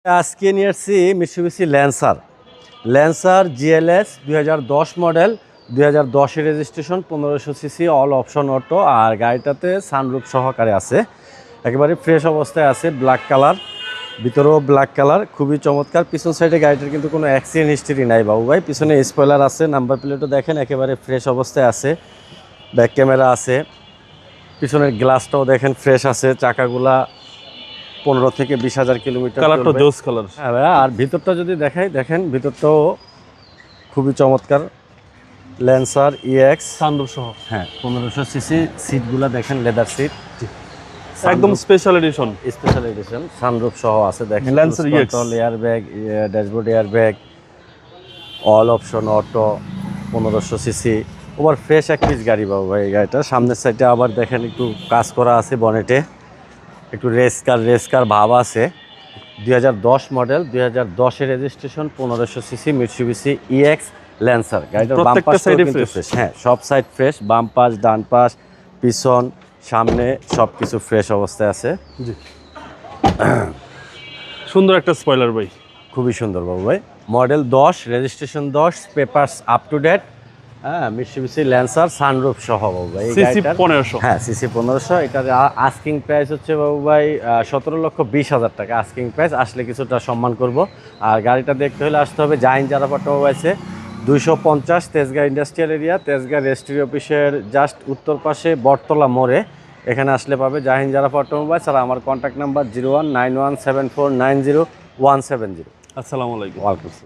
আজকে নিয়ে আসছি Mitsubishi Lancer GLS 2010 model, 2010 registration, 1500 CC, all option auto. আর গাড়িটাতে সানরুফ সহকারে আছে, একেবারে ফ্রেশ অবস্থায় আছে, ব্ল্যাক কালার, ভিতরেও ব্ল্যাক কালার, খুবই চমৎকার। পিছন সাইডে গাড়িটার কিন্তু কোনো অ্যাক্সিডেন্ট হিস্ট্রি নাই বাবু ভাই। পিছনে স্পয়লার আছে, নাম্বার প্লেটও দেখেন একেবারে ফ্রেশ অবস্থায় আছে, ব্যাক ক্যামেরা আছে, পিছনের গ্লাসটাও দেখেন ফ্রেশ আছে, চাকাগুলা 15 থেকে 20,000 কিলোমিটার। কালারটা জোস কালার। হ্যাঁ ভাই, আর ভিতরটা যদি দেখাই, দেখেন ভিতরটাও খুবই চমৎকার। ল্যান্সার ইএক্স সানরুফ সহ, হ্যাঁ 1500 সিসি, সিটগুলা দেখেন লেদার সিট, একদম স্পেশাল এডিশন। সানরুফ সহ আছে দেখেন। Lancer EX, air bag, dashboard air bag, all option auto, 1500 CC, over fresh এক পিস গাড়ি বাবু ভাই। এই গাড়িটা সামনের সাইডে আবার দেখেন একটু কাজ করা আছে, বনেটে একটু রেস কার ভাব আছে। 2010 model, 2010 registration, 1500 CC, Mitsubishi EX Lancer. গাড়িটার বাম পাশটাও কিন্তু ফ্রেশ, হ্যাঁ সব সাইড ফ্রেশ, বাম পাশ, ডান পাশ, পিছন, সামনে সব কিছু ফ্রেশ অবস্থায় আছে। জি সুন্দর একটা স্পয়লার ভাই, খুবই সুন্দর বাবু ভাই। Model 10, registration 10, papers up to date. হ্যাঁ মিৎসুবিশি ল্যান্সার সানরুফ সহ বাবু ভাই। সিসি 1500, হ্যাঁ সিসি 1500। এটার আস্কিং প্রাইস হচ্ছে বাবু ভাই 17,20,000 টাকা আস্কিং প্রাইস। আসলে কিছুটা সম্মান করব। আর গাড়িটা দেখতে হলে আসতে হবে Jahin জারাফা অটোমোবাইলসে, 250 Tejgaon industrial area, Tejgaon registry অফিসের জাস্ট উত্তর পাশে বটতলা মোড়ে। এখানে আসলে পাবে জাহিন জারাফা অটোমোবাইলস। আর আমার কন্ট্যাক্ট নাম্বার 01917490 170। আসসালামু আলাইকুম। ওয়ালাইকুম আসসালাম।